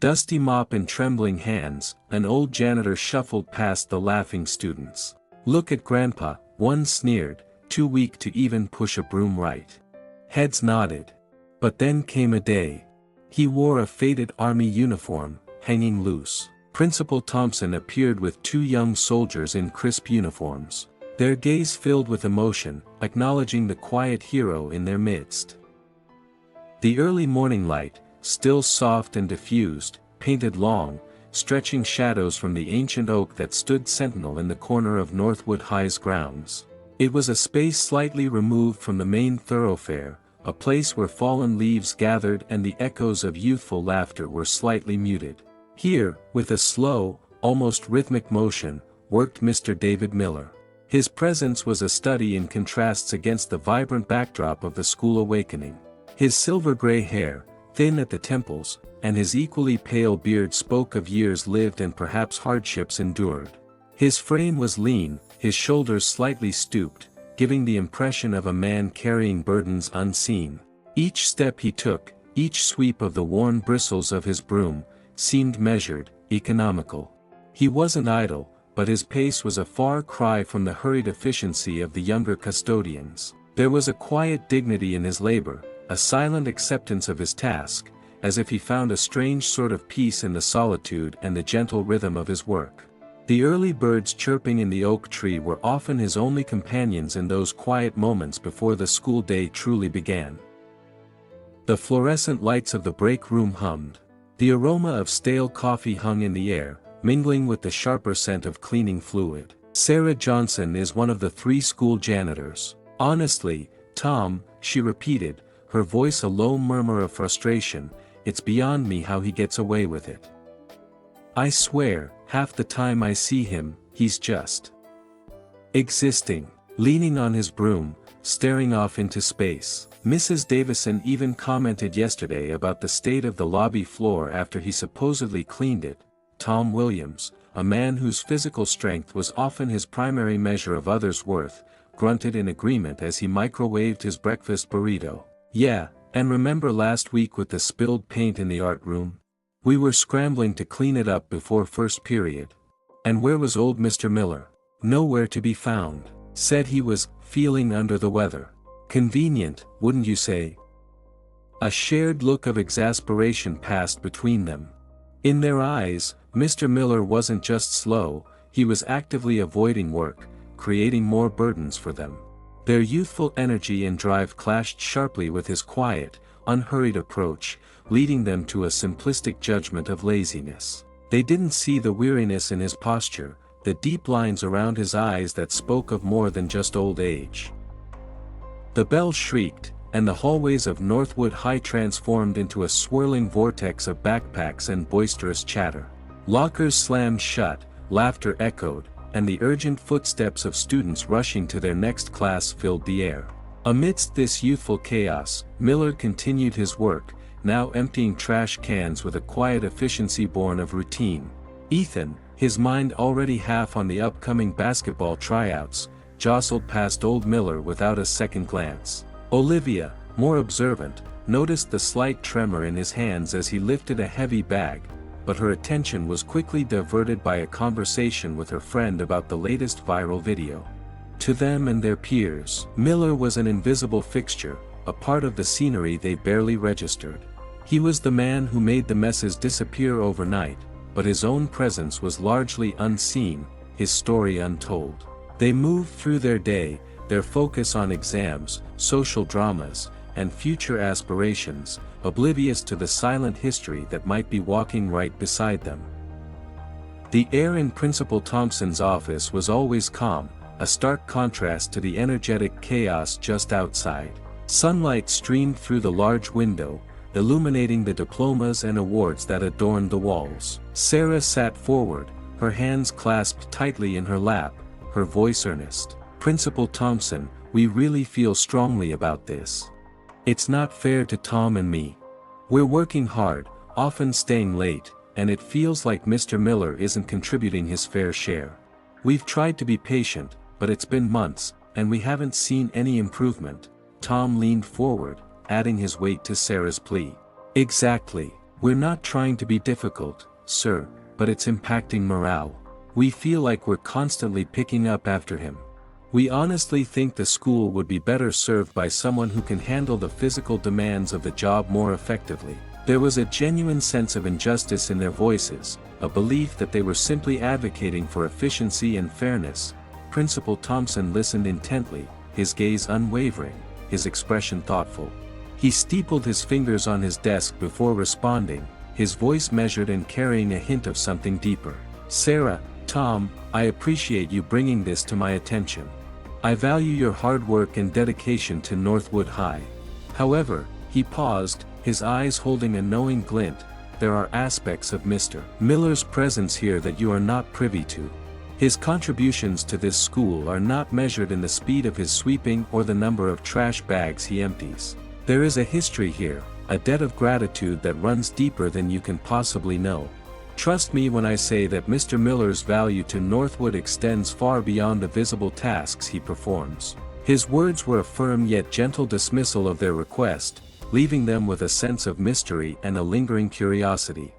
Dusty mop in trembling hands, an old janitor shuffled past the laughing students. "Look at Grandpa," one sneered, "too weak to even push a broom right." Heads nodded. But then came a day. He wore a faded army uniform, hanging loose. Principal Thompson appeared with two young soldiers in crisp uniforms. Their gaze filled with emotion, acknowledging the quiet hero in their midst. The early morning light, still soft and diffused, painted long, stretching shadows from the ancient oak that stood sentinel in the corner of Northwood High's grounds. It was a space slightly removed from the main thoroughfare, a place where fallen leaves gathered and the echoes of youthful laughter were slightly muted. Here, with a slow, almost rhythmic motion, worked Mr. David Miller. His presence was a study in contrasts against the vibrant backdrop of the school awakening. His silver-gray hair, thin at the temples, and his equally pale beard spoke of years lived and perhaps hardships endured. His frame was lean, his shoulders slightly stooped, giving the impression of a man carrying burdens unseen. Each step he took, each sweep of the worn bristles of his broom, seemed measured, economical. He wasn't idle, but his pace was a far cry from the hurried efficiency of the younger custodians. There was a quiet dignity in his labor, a silent acceptance of his task, as if he found a strange sort of peace in the solitude and the gentle rhythm of his work. The early birds chirping in the oak tree were often his only companions in those quiet moments before the school day truly began. The fluorescent lights of the break room hummed. The aroma of stale coffee hung in the air, mingling with the sharper scent of cleaning fluid. "Sarah Johnson is one of the 3 school janitors. Honestly, Tom," she repeated, her voice a low murmur of frustration, "it's beyond me how he gets away with it. I swear, half the time I see him, he's just existing, leaning on his broom, staring off into space." Mrs. Davison even commented yesterday about the state of the lobby floor after he supposedly cleaned it. Tom Williams, a man whose physical strength was often his primary measure of others' worth, grunted in agreement as he microwaved his breakfast burrito. "Yeah, and remember last week with the spilled paint in the art room? We were scrambling to clean it up before first period. And where was old Mr. Miller? Nowhere to be found. Said he was feeling under the weather. Convenient, wouldn't you say?" A shared look of exasperation passed between them. In their eyes, Mr. Miller wasn't just slow, he was actively avoiding work, creating more burdens for them. Their youthful energy and drive clashed sharply with his quiet, unhurried approach, leading them to a simplistic judgment of laziness. They didn't see the weariness in his posture, the deep lines around his eyes that spoke of more than just old age. The bell shrieked, and the hallways of Northwood High transformed into a swirling vortex of backpacks and boisterous chatter. Lockers slammed shut, laughter echoed, and the urgent footsteps of students rushing to their next class filled the air. Amidst this youthful chaos, Miller continued his work, now emptying trash cans with a quiet efficiency born of routine. Ethan, his mind already half on the upcoming basketball tryouts, jostled past old Miller without a second glance. Olivia, more observant, noticed the slight tremor in his hands as he lifted a heavy bag, but her attention was quickly diverted by a conversation with her friend about the latest viral video. To them and their peers, Miller was an invisible fixture, a part of the scenery they barely registered. He was the man who made the messes disappear overnight, but his own presence was largely unseen, his story untold. They moved through their day, their focus on exams, social dramas, and future aspirations, oblivious to the silent history that might be walking right beside them. The air in Principal Thompson's office was always calm, a stark contrast to the energetic chaos just outside. Sunlight streamed through the large window, illuminating the diplomas and awards that adorned the walls. Sarah sat forward, her hands clasped tightly in her lap, her voice earnest. "Principal Thompson, we really feel strongly about this. It's not fair to Tom and me. We're working hard, often staying late, and it feels like Mr. Miller isn't contributing his fair share. We've tried to be patient, but it's been months, and we haven't seen any improvement." Tom leaned forward, adding his weight to Sarah's plea. "Exactly. "We're not trying to be difficult, sir, but it's impacting morale. We feel like we're constantly picking up after him. We honestly think the school would be better served by someone who can handle the physical demands of the job more effectively." There was a genuine sense of injustice in their voices, a belief that they were simply advocating for efficiency and fairness. Principal Thompson listened intently, his gaze unwavering, his expression thoughtful. He steepled his fingers on his desk before responding, his voice measured and carrying a hint of something deeper. "Sarah, Tom, I appreciate you bringing this to my attention. I value your hard work and dedication to Northwood High. However," he paused, his eyes holding a knowing glint, "there are aspects of Mr. Miller's presence here that you are not privy to. His contributions to this school are not measured in the speed of his sweeping or the number of trash bags he empties. There is a history here, a debt of gratitude that runs deeper than you can possibly know. Trust me when I say that Mr. Miller's value to Northwood extends far beyond the visible tasks he performs." His words were a firm yet gentle dismissal of their request, leaving them with a sense of mystery and a lingering curiosity.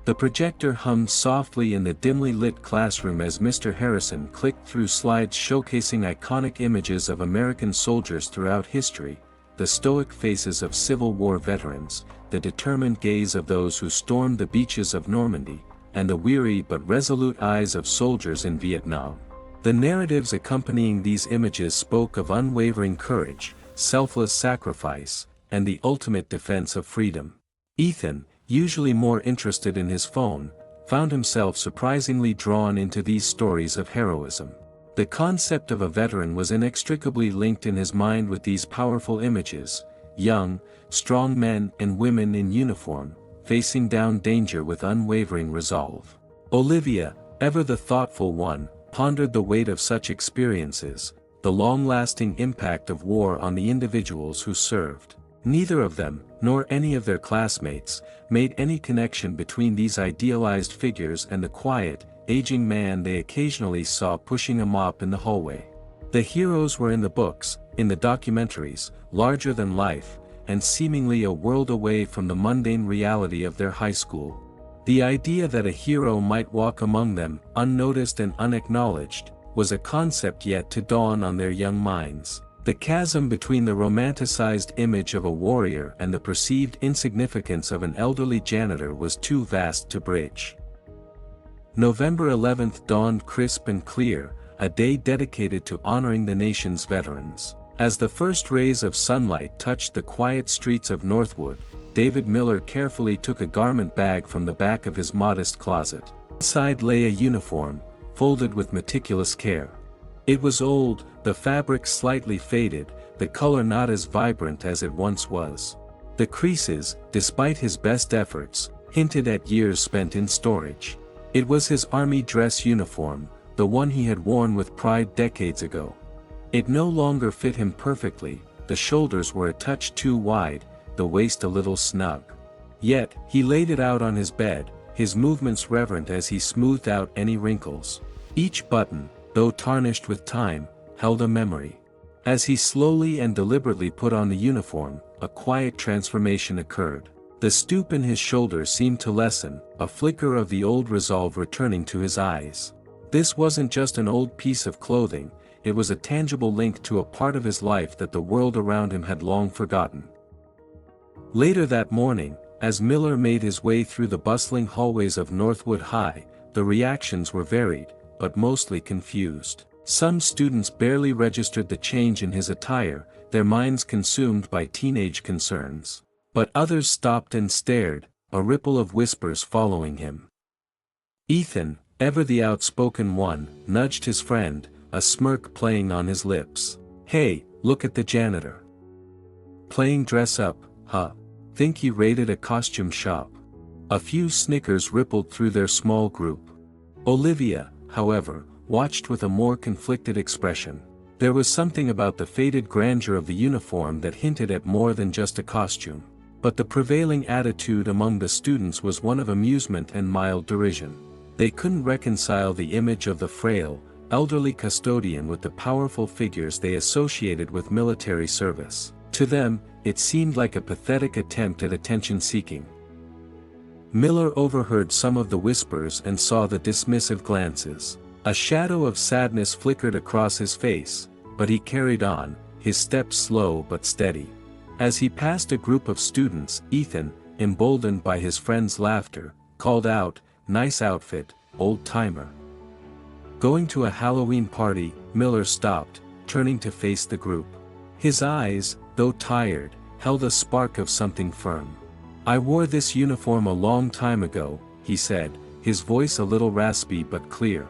The projector hummed softly in the dimly lit classroom as Mr. Harrison clicked through slides showcasing iconic images of American soldiers throughout history, the stoic faces of Civil War veterans, the determined gaze of those who stormed the beaches of Normandy, and the weary but resolute eyes of soldiers in Vietnam. The narratives accompanying these images spoke of unwavering courage, selfless sacrifice, and the ultimate defense of freedom. Ethan, usually more interested in his phone, found himself surprisingly drawn into these stories of heroism. The concept of a veteran was inextricably linked in his mind with these powerful images: young, strong men and women in uniform, facing down danger with unwavering resolve. Olivia, ever the thoughtful one, pondered the weight of such experiences, the long-lasting impact of war on the individuals who served. Neither of them, nor any of their classmates, made any connection between these idealized figures and the quiet, aging man they occasionally saw pushing a mop in the hallway. The heroes were in the books, in the documentaries, larger than life, and seemingly a world away from the mundane reality of their high school. The idea that a hero might walk among them, unnoticed and unacknowledged, was a concept yet to dawn on their young minds. The chasm between the romanticized image of a warrior and the perceived insignificance of an elderly janitor was too vast to bridge. November 11th dawned crisp and clear, a day dedicated to honoring the nation's veterans. As the first rays of sunlight touched the quiet streets of Northwood, David Miller carefully took a garment bag from the back of his modest closet. Inside lay a uniform, folded with meticulous care. It was old, the fabric slightly faded, the color not as vibrant as it once was. The creases, despite his best efforts, hinted at years spent in storage. It was his army dress uniform, the one he had worn with pride decades ago. It no longer fit him perfectly, the shoulders were a touch too wide, the waist a little snug. Yet, he laid it out on his bed, his movements reverent as he smoothed out any wrinkles. Each button, though tarnished with time, held a memory. As he slowly and deliberately put on the uniform, a quiet transformation occurred. The stoop in his shoulders seemed to lessen, a flicker of the old resolve returning to his eyes. This wasn't just an old piece of clothing, it was a tangible link to a part of his life that the world around him had long forgotten. Later that morning, as Miller made his way through the bustling hallways of Northwood High, the reactions were varied, but mostly confused. Some students barely registered the change in his attire, their minds consumed by teenage concerns. But others stopped and stared, a ripple of whispers following him. Ethan, ever the outspoken one, nudged his friend, a smirk playing on his lips. "Hey, look at the janitor. Playing dress up, huh? Think he raided a costume shop?" A few snickers rippled through their small group. Olivia, however, watched with a more conflicted expression. There was something about the faded grandeur of the uniform that hinted at more than just a costume. But the prevailing attitude among the students was one of amusement and mild derision. They couldn't reconcile the image of the frail, elderly custodian with the powerful figures they associated with military service. To them, it seemed like a pathetic attempt at attention-seeking. Miller overheard some of the whispers and saw the dismissive glances. A shadow of sadness flickered across his face, but he carried on, his steps slow but steady. As he passed a group of students, Ethan, emboldened by his friend's laughter, called out, "Nice outfit, old-timer." Going to a Halloween party, Miller stopped, turning to face the group. His eyes, though tired, held a spark of something firm. "I wore this uniform a long time ago," he said, his voice a little raspy but clear.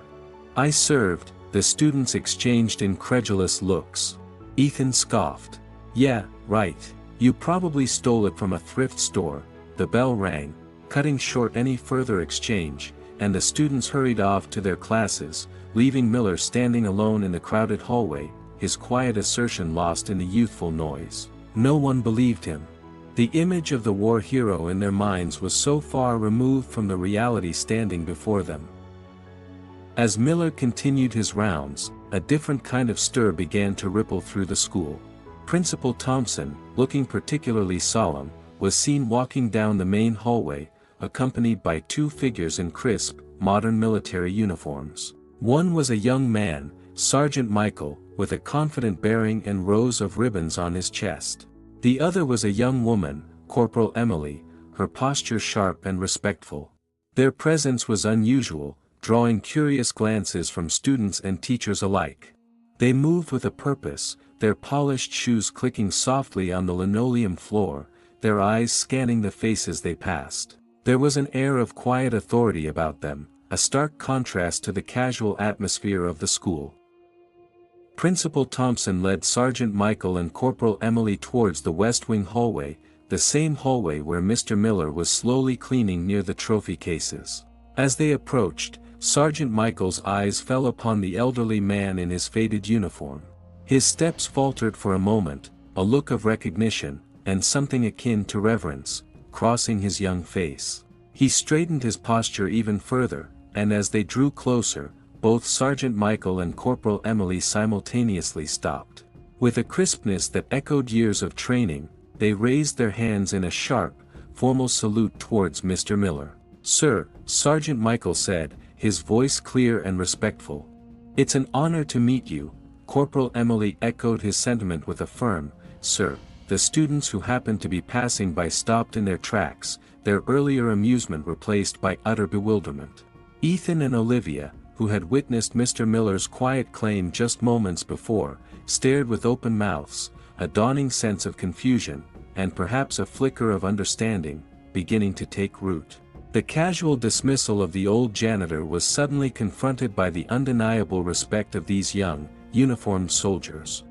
"I served." The students exchanged incredulous looks. Ethan scoffed. "Yeah, right. You probably stole it from a thrift store." The bell rang, cutting short any further exchange, and the students hurried off to their classes, leaving Miller standing alone in the crowded hallway, his quiet assertion lost in the youthful noise. No one believed him. The image of the war hero in their minds was so far removed from the reality standing before them. As Miller continued his rounds, a different kind of stir began to ripple through the school. Principal Thompson, looking particularly solemn, was seen walking down the main hallway, accompanied by two figures in crisp, modern military uniforms. One was a young man, Sergeant Michael, with a confident bearing and rows of ribbons on his chest. The other was a young woman, Corporal Emily, her posture sharp and respectful. Their presence was unusual, drawing curious glances from students and teachers alike. They moved with a purpose, their polished shoes clicking softly on the linoleum floor, their eyes scanning the faces they passed. There was an air of quiet authority about them, a stark contrast to the casual atmosphere of the school. Principal Thompson led Sergeant Michael and Corporal Emily towards the West Wing hallway, the same hallway where Mr. Miller was slowly cleaning near the trophy cases. As they approached, Sergeant Michael's eyes fell upon the elderly man in his faded uniform. His steps faltered for a moment, a look of recognition, and something akin to reverence, crossing his young face. He straightened his posture even further, and as they drew closer, both Sergeant Michael and Corporal Emily simultaneously stopped. With a crispness that echoed years of training, they raised their hands in a sharp, formal salute towards Mr. Miller. "Sir," Sergeant Michael said, his voice clear and respectful. "It's an honor to meet you." Corporal Emily echoed his sentiment with a firm, "Sir." The students who happened to be passing by stopped in their tracks, their earlier amusement replaced by utter bewilderment. Ethan and Olivia, who had witnessed Mr. Miller's quiet claim just moments before, stared with open mouths, a dawning sense of confusion, and perhaps a flicker of understanding, beginning to take root. The casual dismissal of the old janitor was suddenly confronted by the undeniable respect of these young, uniformed soldiers.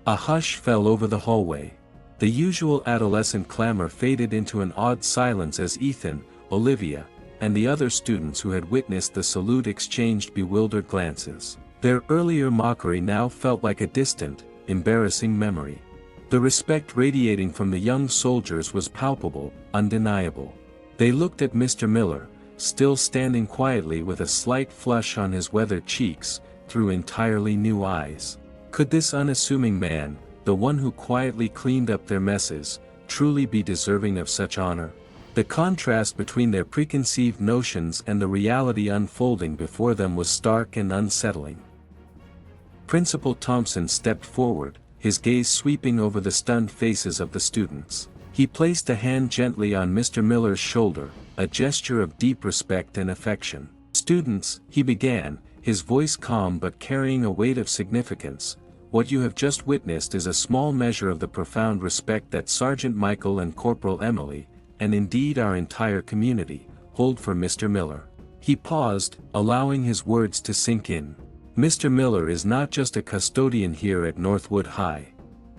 A hush fell over the hallway. The usual adolescent clamor faded into an awed silence as Ethan, Olivia, and the other students who had witnessed the salute exchanged bewildered glances. Their earlier mockery now felt like a distant, embarrassing memory. The respect radiating from the young soldiers was palpable, undeniable. They looked at Mr. Miller, still standing quietly with a slight flush on his weathered cheeks, through entirely new eyes. Could this unassuming man, the one who quietly cleaned up their messes, truly be deserving of such honor? The contrast between their preconceived notions and the reality unfolding before them was stark and unsettling. Principal Thompson stepped forward, his gaze sweeping over the stunned faces of the students. He placed a hand gently on Mr. Miller's shoulder, a gesture of deep respect and affection. "Students," he began, his voice calm but carrying a weight of significance, "what you have just witnessed is a small measure of the profound respect that Sergeant Michael and Corporal Emily, and indeed our entire community, hold for Mr. Miller." He paused, allowing his words to sink in. "Mr. Miller is not just a custodian here at Northwood High.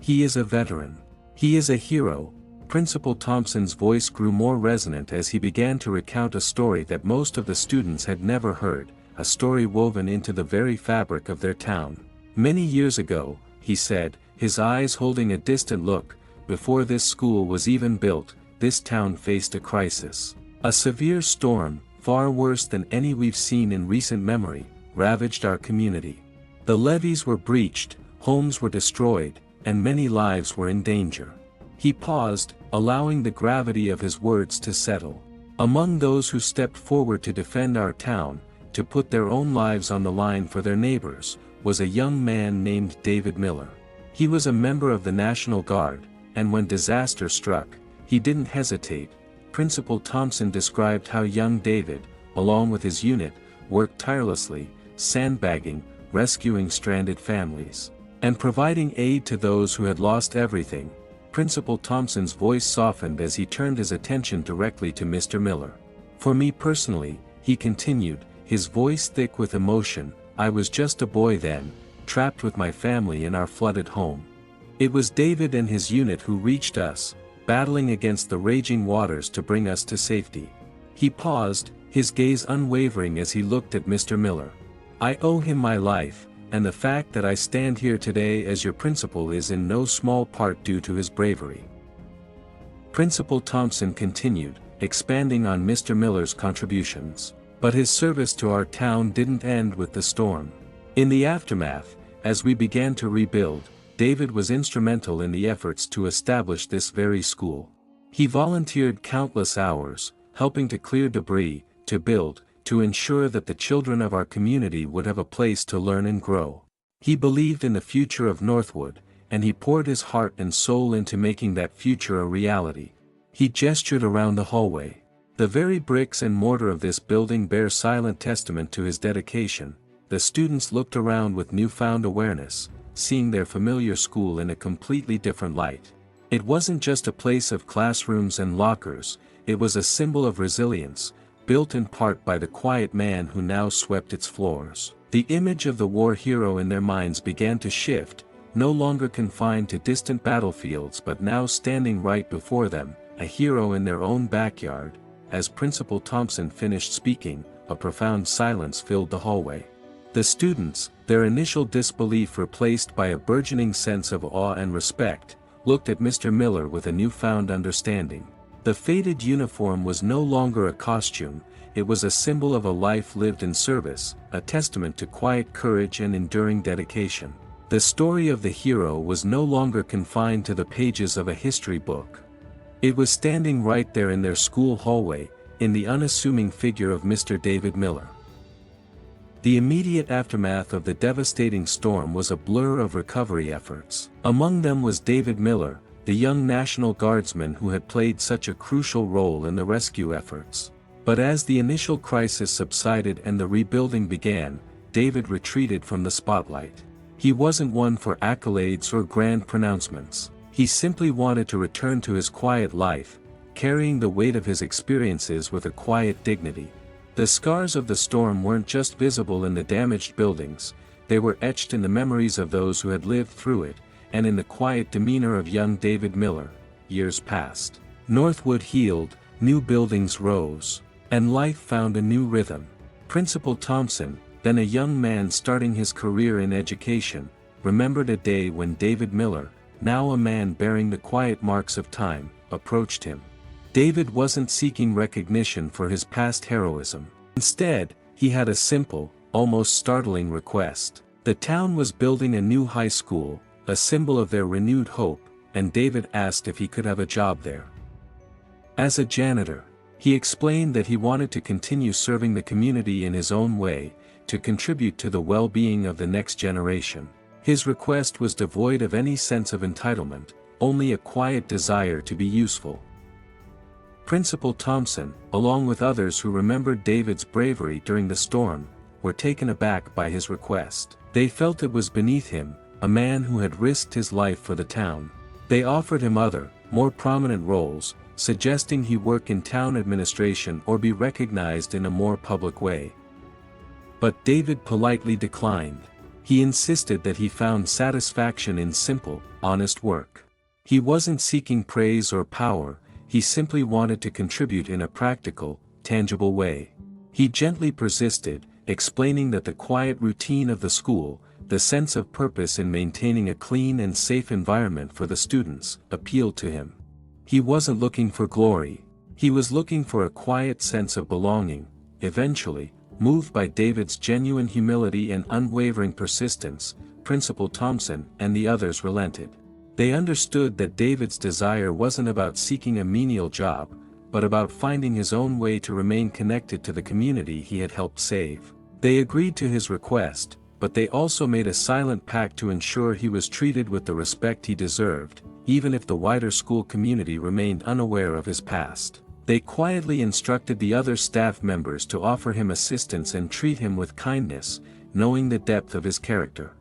He is a veteran. He is a hero." Principal Thompson's voice grew more resonant as he began to recount a story that most of the students had never heard, a story woven into the very fabric of their town. "Many years ago," he said, his eyes holding a distant look, "before this school was even built, this town faced a crisis. A severe storm, far worse than any we've seen in recent memory, ravaged our community. The levees were breached, homes were destroyed, and many lives were in danger." He paused, allowing the gravity of his words to settle. Among those who stepped forward to defend our town, to put their own lives on the line for their neighbors, was a young man named David Miller. He was a member of the National Guard, and when disaster struck, he didn't hesitate. Principal Thompson described how young David, along with his unit, worked tirelessly, sandbagging, rescuing stranded families, and providing aid to those who had lost everything. Principal Thompson's voice softened as he turned his attention directly to Mr. Miller. For me personally, he continued, his voice thick with emotion, I was just a boy then, trapped with my family in our flooded home. It was David and his unit who reached us, battling against the raging waters to bring us to safety. He paused, his gaze unwavering as he looked at Mr. Miller. I owe him my life, and the fact that I stand here today as your principal is in no small part due to his bravery. Principal Thompson continued, expanding on Mr. Miller's contributions. But his service to our town didn't end with the storm. In the aftermath, as we began to rebuild, David was instrumental in the efforts to establish this very school. He volunteered countless hours, helping to clear debris, to build, to ensure that the children of our community would have a place to learn and grow. He believed in the future of Northwood, and he poured his heart and soul into making that future a reality. He gestured around the hallway. The very bricks and mortar of this building bear silent testament to his dedication. The students looked around with newfound awareness, seeing their familiar school in a completely different light. It wasn't just a place of classrooms and lockers, it was a symbol of resilience, built in part by the quiet man who now swept its floors. The image of the war hero in their minds began to shift, no longer confined to distant battlefields but now standing right before them, a hero in their own backyard. As Principal Thompson finished speaking, a profound silence filled the hallway. The students, their initial disbelief replaced by a burgeoning sense of awe and respect, looked at Mr. Miller with a newfound understanding. The faded uniform was no longer a costume, it was a symbol of a life lived in service, a testament to quiet courage and enduring dedication. The story of the hero was no longer confined to the pages of a history book. It was standing right there in their school hallway, in the unassuming figure of Mr. David Miller. The immediate aftermath of the devastating storm was a blur of recovery efforts. Among them was David Miller, the young National Guardsman who had played such a crucial role in the rescue efforts. But as the initial crisis subsided and the rebuilding began, David retreated from the spotlight. He wasn't one for accolades or grand pronouncements. He simply wanted to return to his quiet life, carrying the weight of his experiences with a quiet dignity. The scars of the storm weren't just visible in the damaged buildings, they were etched in the memories of those who had lived through it, and in the quiet demeanor of young David Miller. Years passed. Northwood healed, new buildings rose, and life found a new rhythm. Principal Thompson, then a young man starting his career in education, remembered a day when David Miller, now a man bearing the quiet marks of time, approached him. David wasn't seeking recognition for his past heroism. Instead, he had a simple, almost startling request. The town was building a new high school, a symbol of their renewed hope, and David asked if he could have a job there. As a janitor, he explained that he wanted to continue serving the community in his own way, to contribute to the well-being of the next generation. His request was devoid of any sense of entitlement, only a quiet desire to be useful. Principal Thompson, along with others who remembered David's bravery during the storm, were taken aback by his request. They felt it was beneath him, a man who had risked his life for the town. They offered him other, more prominent roles, suggesting he work in town administration or be recognized in a more public way. But David politely declined. He insisted that he found satisfaction in simple, honest work. He wasn't seeking praise or power, he simply wanted to contribute in a practical, tangible way. He gently persisted, explaining that the quiet routine of the school, the sense of purpose in maintaining a clean and safe environment for the students, appealed to him. He wasn't looking for glory, he was looking for a quiet sense of belonging. Eventually, moved by David's genuine humility and unwavering persistence, Principal Thompson and the others relented. They understood that David's desire wasn't about seeking a menial job, but about finding his own way to remain connected to the community he had helped save. They agreed to his request, but they also made a silent pact to ensure he was treated with the respect he deserved, even if the wider school community remained unaware of his past. They quietly instructed the other staff members to offer him assistance and treat him with kindness, knowing the depth of his character.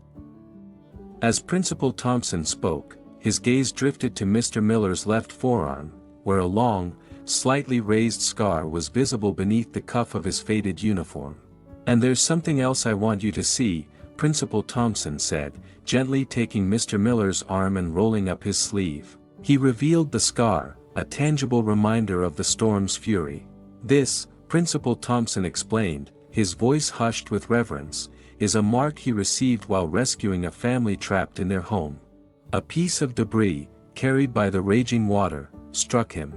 As Principal Thompson spoke, his gaze drifted to Mr. Miller's left forearm, where a long, slightly raised scar was visible beneath the cuff of his faded uniform. "And there's something else I want you to see," Principal Thompson said, gently taking Mr. Miller's arm and rolling up his sleeve. He revealed the scar, a tangible reminder of the storm's fury. "This," Principal Thompson explained, his voice hushed with reverence, "is a mark he received while rescuing a family trapped in their home. A piece of debris, carried by the raging water, struck him.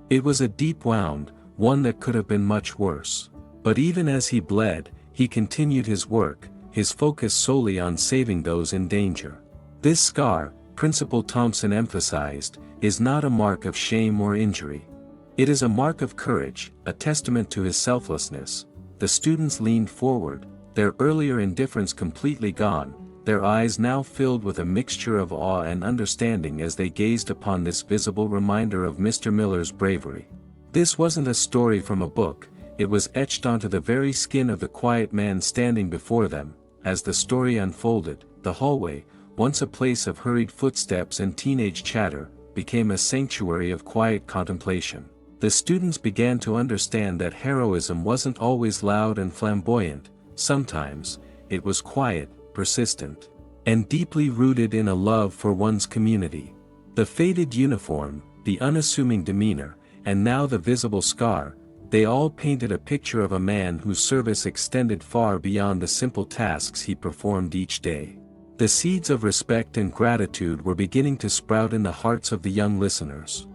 It was a deep wound, one that could have been much worse. But even as he bled, he continued his work, his focus solely on saving those in danger. This scar," Principal Thompson emphasized, "is not a mark of shame or injury. It is a mark of courage, a testament to his selflessness." The students leaned forward, their earlier indifference completely gone, their eyes now filled with a mixture of awe and understanding as they gazed upon this visible reminder of Mr. Miller's bravery. This wasn't a story from a book, it was etched onto the very skin of the quiet man standing before them. As the story unfolded, the hallway, once a place of hurried footsteps and teenage chatter, became a sanctuary of quiet contemplation. The students began to understand that heroism wasn't always loud and flamboyant. Sometimes, it was quiet, persistent, and deeply rooted in a love for one's community. The faded uniform, the unassuming demeanor, and now the visible scar, they all painted a picture of a man whose service extended far beyond the simple tasks he performed each day. The seeds of respect and gratitude were beginning to sprout in the hearts of the young listeners.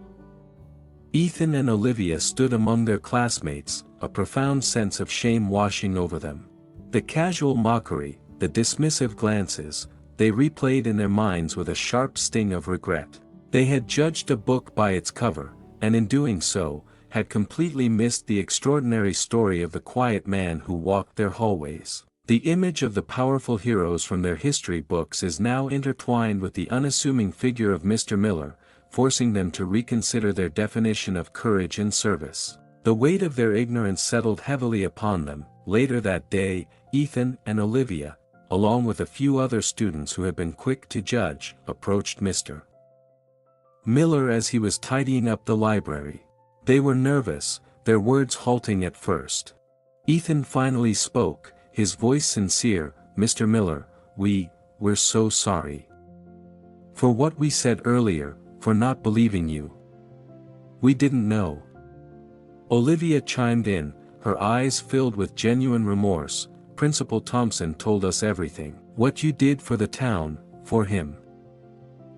Ethan and Olivia stood among their classmates, a profound sense of shame washing over them. The casual mockery, the dismissive glances, they replayed in their minds with a sharp sting of regret. They had judged a book by its cover, and in doing so, had completely missed the extraordinary story of the quiet man who walked their hallways. The image of the powerful heroes from their history books is now intertwined with the unassuming figure of Mr. Miller, forcing them to reconsider their definition of courage and service. The weight of their ignorance settled heavily upon them. Later that day, Ethan and Olivia, along with a few other students who had been quick to judge, approached Mr. Miller as he was tidying up the library. They were nervous, their words halting at first. Ethan finally spoke, his voice sincere, "Mr. Miller, we're so sorry. For what we said earlier, for not believing you. We didn't know." Olivia chimed in, her eyes filled with genuine remorse. "Principal Thompson told us everything. What you did for the town, for him.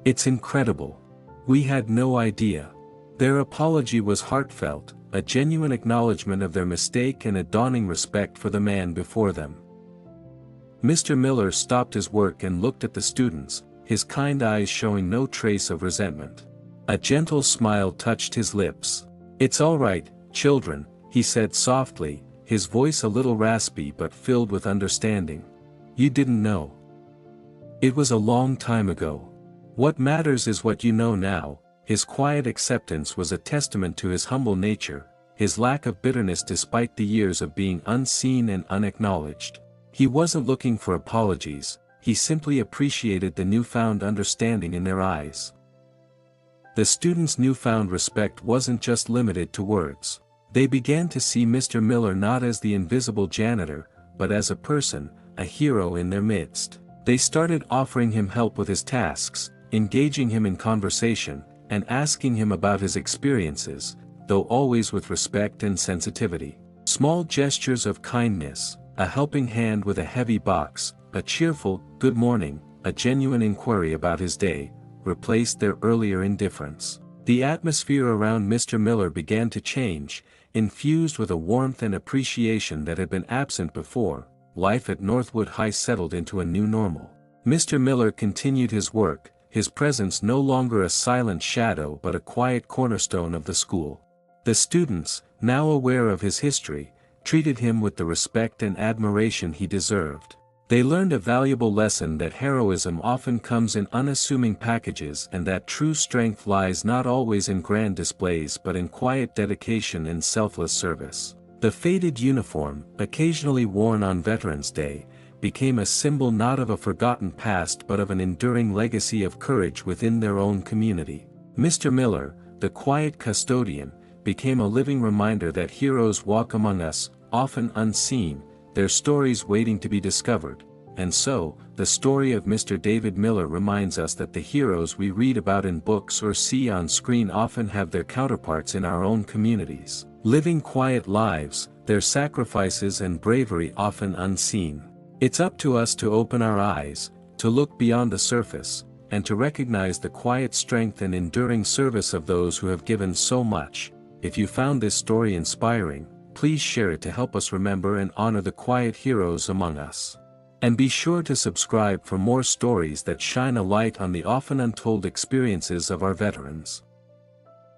It's incredible. We had no idea." Their apology was heartfelt, a genuine acknowledgement of their mistake and a dawning respect for the man before them. Mr. Miller stopped his work and looked at the students, his kind eyes showing no trace of resentment. A gentle smile touched his lips. "It's all right, children," he said softly, his voice a little raspy but filled with understanding. "You didn't know. It was a long time ago. What matters is what you know now." His quiet acceptance was a testament to his humble nature, his lack of bitterness despite the years of being unseen and unacknowledged. He wasn't looking for apologies, he simply appreciated the newfound understanding in their eyes. The students' newfound respect wasn't just limited to words. They began to see Mr. Miller not as the invisible janitor, but as a person, a hero in their midst. They started offering him help with his tasks, engaging him in conversation, and asking him about his experiences, though always with respect and sensitivity. Small gestures of kindness, a helping hand with a heavy box, a cheerful "good morning," a genuine inquiry about his day, replaced their earlier indifference. The atmosphere around Mr. Miller began to change, infused with a warmth and appreciation that had been absent before. Life at Northwood High settled into a new normal. Mr. Miller continued his work, his presence no longer a silent shadow but a quiet cornerstone of the school. The students, now aware of his history, treated him with the respect and admiration he deserved. They learned a valuable lesson that heroism often comes in unassuming packages and that true strength lies not always in grand displays but in quiet dedication and selfless service. The faded uniform, occasionally worn on Veterans Day, became a symbol not of a forgotten past but of an enduring legacy of courage within their own community. Mr. Miller, the quiet custodian, became a living reminder that heroes walk among us, often unseen, their stories waiting to be discovered, and so, the story of Mr. David Miller reminds us that the heroes we read about in books or see on screen often have their counterparts in our own communities, living quiet lives, their sacrifices and bravery often unseen. It's up to us to open our eyes, to look beyond the surface, and to recognize the quiet strength and enduring service of those who have given so much. If you found this story inspiring, please share it to help us remember and honor the quiet heroes among us. And be sure to subscribe for more stories that shine a light on the often untold experiences of our veterans.